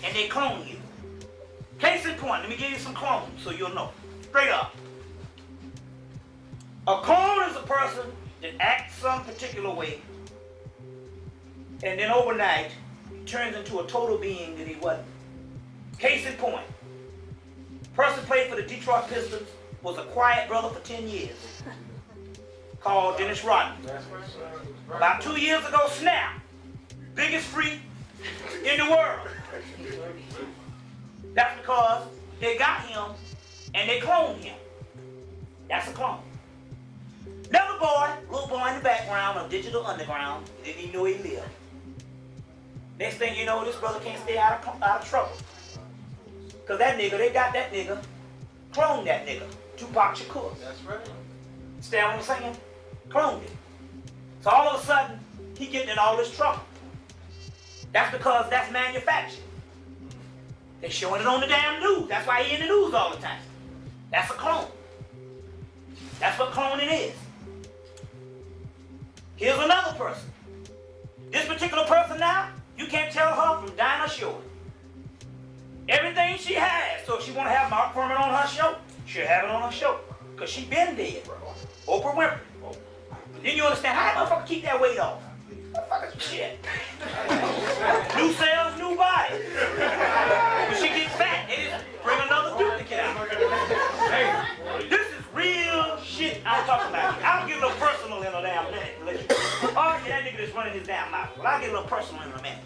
and they clone you. Case in point, let me give you some clones so you'll know. Straight up. A clone is a person that acts some particular way, and then overnight turns into a total being that he wasn't. Case in point, person played for the Detroit Pistons, was a quiet brother for 10 years, called Dennis Rodman. About 2 years ago, snap, biggest freak in the world. That's because they got him and they cloned him. That's a clone. Another boy, little boy in the background of Digital Underground, didn't even know he lived. Next thing you know, this brother can't stay out of trouble. Because that nigga, they got that nigga, cloned that nigga, Tupac Shakur. That's right. Understand what I'm saying? Cloned it. So all of a sudden, he getting in all this trouble. That's because that's manufactured. They showing it on the damn news. That's why he in the news all the time. That's a clone. That's what cloning is. Here's another person. This particular person now, you can't tell her from Dinah Shore. Everything she has, so if she want to have Mark Furman on her show, she'll have it on her show. Because she been dead. Oprah Winfrey. Then you understand how that motherfucker keep that weight off. Motherfucker's shit. New cells, new body. When she gets fat, they just bring another duplicate out. Hey, this is real shit I'm talking about. I'll get a little personal in a damn minute. Oh, yeah, that nigga that's running his damn mouth. Well, I'll get a little personal in a minute.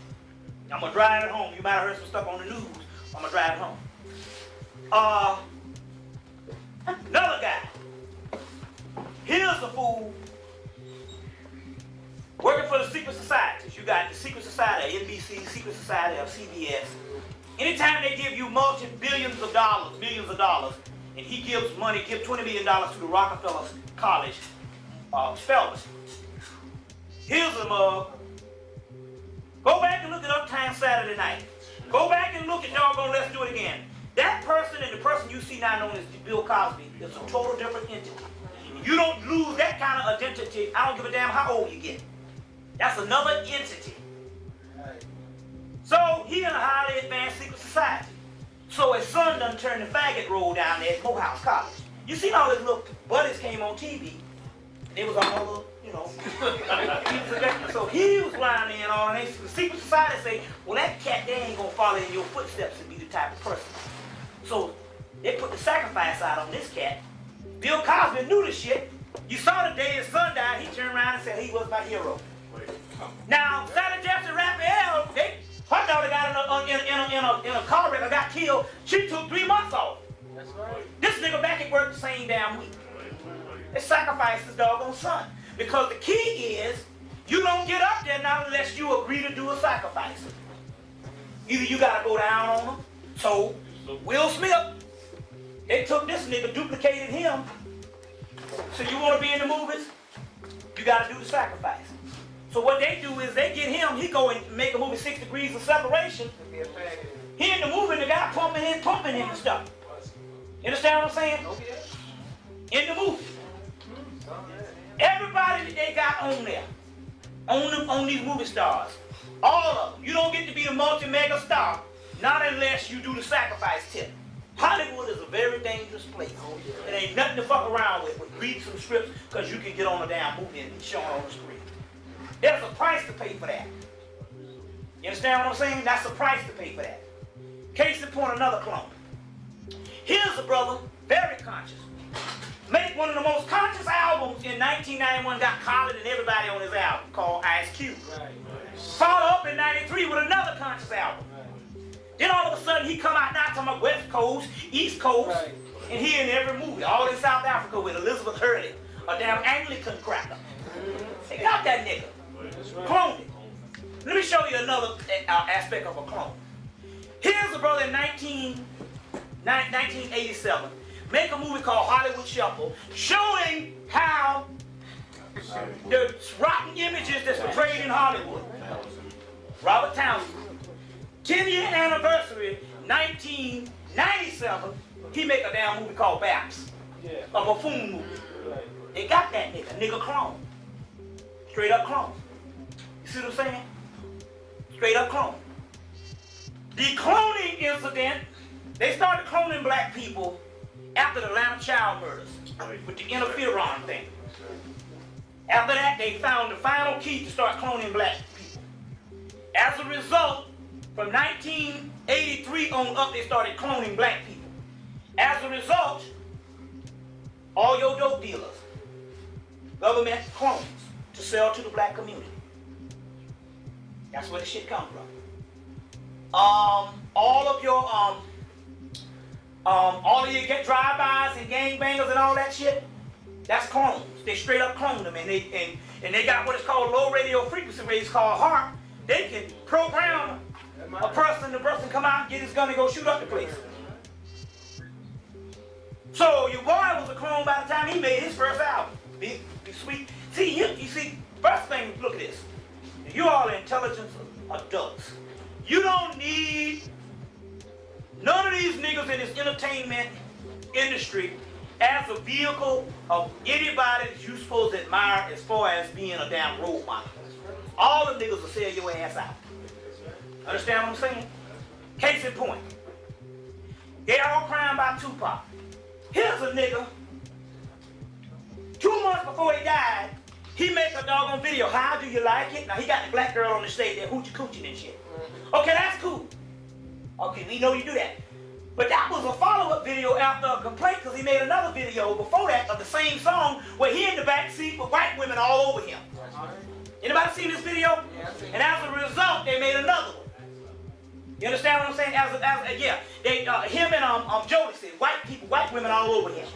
I'm going to drive it home. You might have heard some stuff on the news. I'm going to drive it home. Another guy. Here's a fool working for the secret societies. You got the secret society of NBC, secret society of CBS. Anytime they give you multi-billions of dollars, millions of dollars, and he gives money, give $20 million to the Rockefeller College fellas. Here's a mug. Go back and look at Uptown Saturday Night. Go back and look at doggone Let's Do It Again. That person and the person you see now known as Bill Cosby is a total different entity. You don't lose that kind of identity. I don't give a damn how old you get. That's another entity. So he in a highly advanced secret society. So his son done turned the faggot roll down there at Morehouse College. You seen all his little buddies came on TV. They was on all the, you know. So he was lying in on it. The secret society say, well, that cat, they ain't gonna follow in your footsteps and be the type of person. So they put the sacrifice out on this cat. Bill Cosby knew the shit. You saw the day his son died, he turned around and said he was my hero. Now, Sally Jefferson Raphael, her daughter got in a car wreck or got killed. She took 3 months off. That's right. This nigga back at work the same damn week. They sacrificed his doggone son. Because the key is, you don't get up there not unless you agree to do a sacrifice. Either you gotta go down on them. So, Will Smith, they took this nigga, duplicated him. So you wanna be in the movies? You gotta do the sacrifice. So what they do is they get him, he go and make a movie 6 Degrees of Separation. He in the movie and the guy pumping him and stuff. You understand what I'm saying? In the movie. Everybody that they got on there, on these movie stars, all of them. You don't get to be a multi-mega star, not unless you do the sacrifice tip. Hollywood is a very dangerous place. It ain't nothing to fuck around with read some scripts, because you can get on a damn movie and be shown on the screen. There's a price to pay for that. You understand what I'm saying? That's the price to pay for that. Case in point, another clone. Here's a brother, very conscious. Make one of the most conscious albums in 1991, got Khaled and everybody on his album, called Ice Cube. Followed up in 93 with another conscious album. Then all of a sudden he come out now talking about West Coast, East Coast, and he in every movie, all in South Africa with Elizabeth Hurley, a damn Anglican cracker. They got that nigga. Cloned it. Let me show you another aspect of a clone. Here's a brother in 1987. Make a movie called Hollywood Shuffle, showing how the rotten images that's portrayed in Hollywood. Robert Townsend. 10-year anniversary, 1997, he make a damn movie called Babs. A buffoon movie. They got that nigga clone. Straight up clone. You see what I'm saying? Straight up clone. The clone same incident, they started cloning black people after the Atlanta child murders with the interferon thing. After that, they found the final key to start cloning black people. As a result, from 1983 on up, they started cloning black people. As a result, all your dope dealers, government clones to sell to the black community. That's where the shit comes from. All of your get drive-bys and gangbangers and all that shit, that's clones. They straight up clone them, and they got what is called low radio frequency rates called HARP. They can program a person, the person come out and get his gun and go shoot up the place. So your boy was a clone by the time he made his first album. Be sweet. See, you see, first thing, look at this. You all intelligent adults. You don't need none of these niggas in this entertainment industry as a vehicle of anybody that you supposed to admire as far as being a damn role model. All the niggas will sell your ass out. Understand what I'm saying? Case in point. They all crying about Tupac. Here's a nigga, 2 months before he died, he make a doggone video. How do you like it? Now he got the black girl on the stage there hoochie coochie and shit. Okay, that's cool. Okay, we know you do that. But that was a follow-up video after a complaint because he made another video before that of the same song where he in the back seat with white women all over him. Anybody seen this video? And as a result, they made another one. You understand what I'm saying? Him and Jodeci, white women all over him.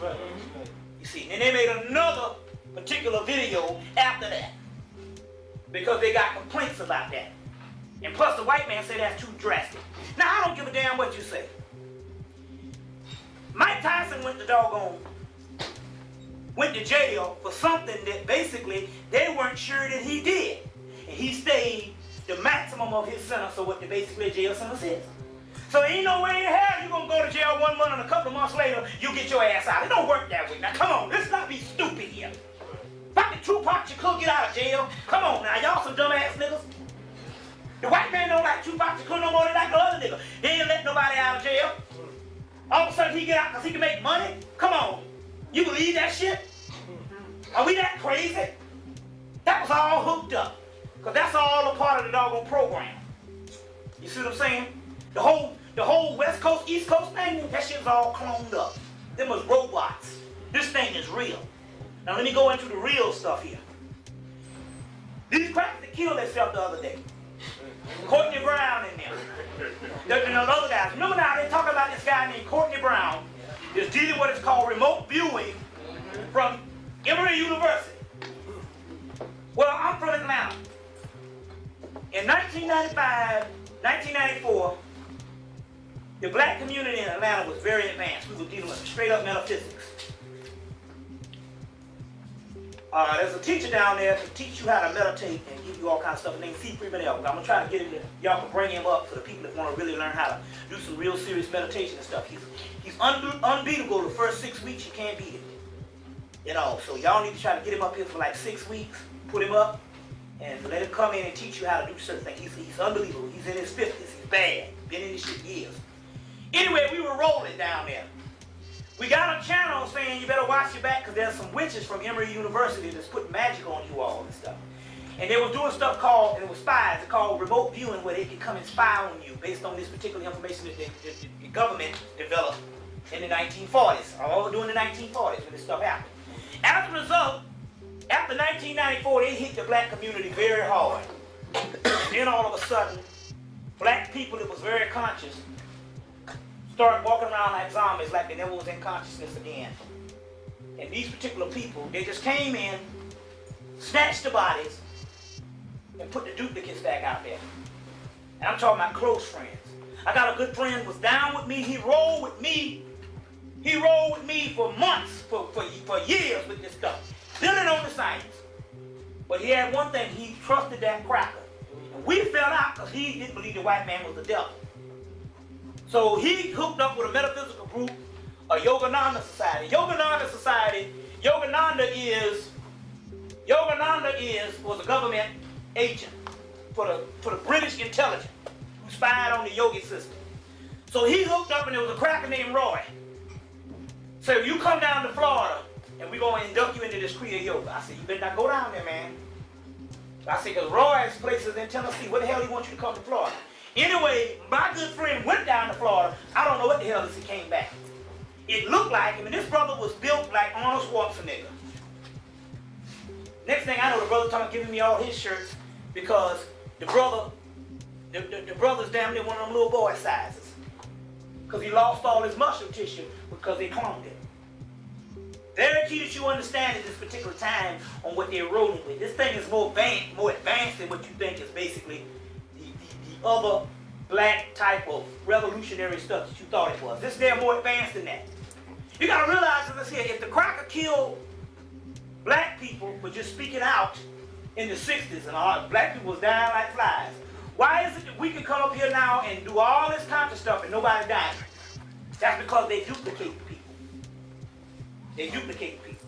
You see, and they made another particular video after that because they got complaints about that. And plus the white man said that's too drastic. Now I don't give a damn what you say. Mike Tyson went to jail for something that basically they weren't sure that he did. And he stayed the maximum of his sentence, or what the basically jail sentence is. So ain't no way in hell you're going to go to jail 1 month and a couple of months later, you get your ass out. It don't work that way. Now come on, let's not be stupid here. Fucking Tupac Shakur get out of jail. Come on now, y'all some dumbass niggas. The white man don't like Tupac Shakur no more than like the other nigga. They ain't let nobody out of jail. All of a sudden he get out because he can make money? Come on. You believe that shit? Are we that crazy? That was all hooked up. Because that's all a part of the doggone program. You see what I'm saying? The whole West Coast, East Coast thing, that shit's all cloned up. Them was robots. This thing is real. Now let me go into the real stuff here. These crackers that killed themselves the other day. Courtney Brown in there. And those other guys. Remember now, they're talking about this guy named Courtney Brown is dealing with what is called remote viewing from Emory University. Well, I'm from Atlanta. In 1995, 1994, the black community in Atlanta was very advanced. We were dealing with straight up metaphysics. There's a teacher down there to teach you how to meditate and give you all kinds of stuff named C. Freeman L. I'm going to try to get him to, y'all can bring him up for the people that want to really learn how to do some real serious meditation and stuff. He's unbeatable the first 6 weeks, you can't beat him. You know, so y'all need to try to get him up here for like 6 weeks, put him up, and let him come in and teach you how to do certain things. He's unbelievable. He's in his 50s. He's bad. Been in this shit years. Anyway, we were rolling down there. We got a channel saying you better watch your back because there's some witches from Emory University that's putting magic on you all and stuff. And they were doing stuff called, and it was spies, it's called remote viewing, where they can come and spy on you based on this particular information that the government developed in the 1940s, all during the 1940s when this stuff happened. As a result, after 1994, they hit the black community very hard. And then all of a sudden, black people that was very conscious started walking around like zombies, like they never was in consciousness again. And these particular people, they just came in, snatched the bodies, and put the duplicates back out there. And I'm talking about close friends. I got a good friend who was down with me. He rolled with me. He rolled with me for months, for years with this stuff. Building on the science. But he had one thing, he trusted that cracker. And we fell out because he didn't believe the white man was the devil. So he hooked up with a metaphysical group, a Yogananda Society. Yogananda Society, Yogananda was a government agent for the British intelligence who spied on the yogi system. So he hooked up and there was a cracker named Roy. So if you come down to Florida and we're going to induct you into this Kriya Yoga, I said, you better not go down there, man. I said, because Roy's place is in Tennessee. What the hell he wants you to come to Florida? Anyway, my good friend went down to Florida. I don't know what the hell is he came back. It looked like him, and this brother was built like Arnold Schwarzenegger. Next thing I know, the brother talking about giving me all his shirts because the brother's damn near one of them little boy sizes. Because he lost all his muscle tissue because they cloned him. Very key that you understand at this particular time on what they're rolling with. This thing is more advanced than what you think is basically the other black type of revolutionary stuff that you thought it was. This they're more advanced than that. You got to realize this here, if the cracker killed black people for just speaking out in the 60s and all black people was dying like flies, why is it that we can come up here now and do all this kind of stuff and nobody dies? That's because they duplicate the people. They duplicate the people.